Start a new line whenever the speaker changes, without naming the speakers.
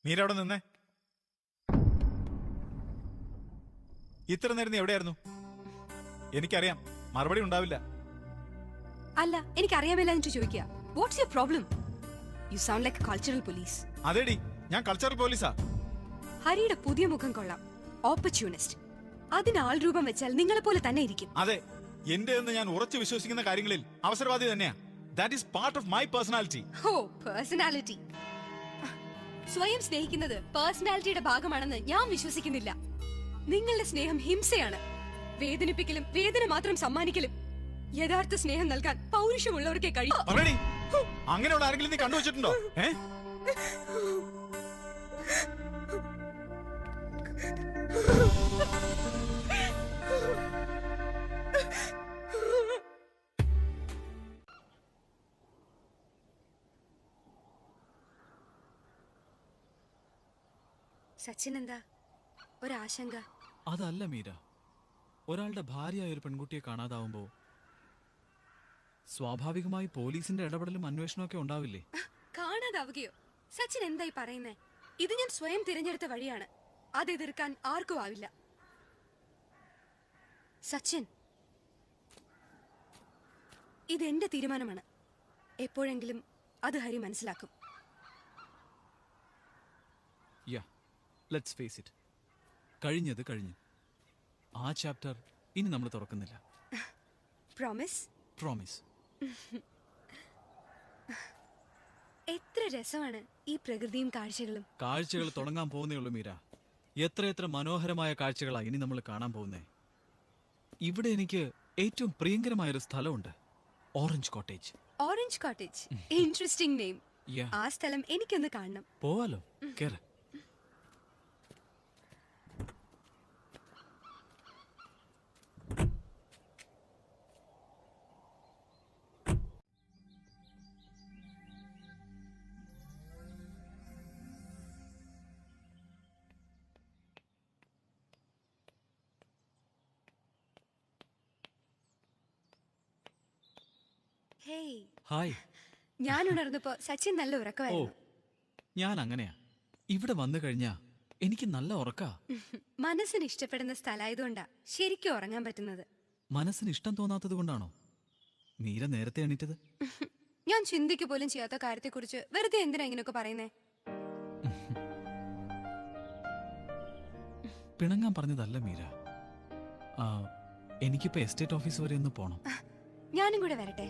മീര അവിടെ നിന്നേ. ഇത്ര നേരം നീ എവിടെയായിരുന്നു? എനിക്കറിയാം മറുപടി ഉണ്ടാവില്ല.
അല്ല, എനിക്കറിയാമല്ല എന്നിട്ട് ചോദിക്കുക. What's your problem? You sound like cultural police.
അതേടി, ഞാൻ കൾച്ചറൽ പോലീസാ.
ഹരിയുടെ പുതിയ മുഖം കൊള്ളാം. ഓപ്പർച്യൂണിസ്റ്റ്. അതിന് ആൾ രൂപം വെച്ചാൽ നിങ്ങളെ പോലെ തന്നെ ഇരിക്കും.
അതെ, എന്റെ എന്ന് ഞാൻ ഉറച്ചു വിശ്വസിക്കുന്ന കാര്യങ്ങളിൽ അവസരവാദി തന്നെയാ. That is part of my personality.
ഓ, പേഴ്സണാലിറ്റി. സ്വയം സ്നേഹിക്കുന്നത് പേഴ്സണാലിറ്റിയുടെ ഭാഗമാണെന്ന് ഞാൻ വിശ്വസിക്കുന്നില്ല. നിങ്ങളുടെ സ്നേഹം ഹിംസയാണ്. വേദനിപ്പിക്കലും വേദന മാത്രം സമ്മാനിക്കലും. യഥാർത്ഥ സ്നേഹം നൽകാൻ പൗരുഷമുള്ളവർക്കേ കഴിയും.
അങ്ങനെയുള്ള ആരെങ്കിലും നീ കണ്ടുവച്ചിട്ടുണ്ടോ?
സച്ചിൻ, എന്താ ഒരാശങ്ക?
അതല്ല മീര, ഒരാളുടെ ഭാര്യയായ ഒരു പെൺകുട്ടിയെ കാണാതാവുമ്പോ സ്വാഭാവികമായി പോലീസിന്റെ ഇടപെടലും അന്വേഷണമൊക്കെ ഉണ്ടാവില്ലേ?
കാണാതാവുകയോ? സച്ചിൻ എന്തായി പറയുന്നേ? ഇത് ഞാൻ സ്വയം തിരഞ്ഞെടുത്ത വഴിയാണ്. അത് എതിർക്കാൻ ആർക്കും ആവില്ല. സച്ചിൻ, ഇതെന്റെ തീരുമാനമാണ്. എപ്പോഴെങ്കിലും അത് ഹരി മനസ്സിലാക്കും.
Let's face it. കഴിഞ്ഞത് കഴിഞ്ഞു. ആ ചാപ്റ്റർ ഇനി നമ്മൾ തുറക്കുന്നില്ല.
പ്രോമിസ്?
പ്രോമിസ്.
എത്ര രസമാണ് ഈ പ്രകൃതിയും കാഴ്ചകളും.
കാഴ്ചകൾ തുടങ്ങാൻ പോകുന്നേ ഉള്ളൂ മീര. എത്ര മനോഹരമായ കാഴ്ചകളാ ഇനി നമ്മൾ കാണാൻ പോകുന്നേ. ഇവിടെ എനിക്ക് ഏറ്റവും പ്രിയങ്കരമായൊരു സ്ഥലമുണ്ട്. Orange cottage.
Orange cottage, interesting name. ആ സ്ഥലം എനിക്കൊന്ന് കാണണം.
പോവാലോ, കേറ്. ഹായ്.
ഞാൻ ഉണർന്നപ്പോ സച്ചിൻ നല്ല ഉറക്കമായിരുന്നു.
ഞാൻ അങ്ങനെയാ. ഇവിടെ വന്നു കഴിഞ്ഞാ എനിക്ക് നല്ല ഉറക്കാ.
മനസ്സിന് ഇഷ്ടപ്പെടുന്ന സ്ഥലമായതുകൊണ്ടാ ശരിക്കും ഉറങ്ങാൻ പറ്റുന്നത്.
മനസ്സിന് ഇഷ്ടം തോന്നാത്തത് കൊണ്ടാണോ മീര നേരത്തെ എണീറ്റത്?
ഞാൻ ചിന്തിക്കു പോലും ചെയ്യാത്ത കാര്യത്തെക്കുറിച്ച് വെറുതെ എന്തിനാ ഇങ്ങനെയൊക്കെ പറയുന്നേ?
പിണങ്ങാൻ പറഞ്ഞതല്ല മീര. എനിക്കിപ്പോ എസ്റ്റേറ്റ് ഓഫീസ് വരെ ഒന്ന് പോണം.
ഞാനും കൂടെ വരട്ടെ?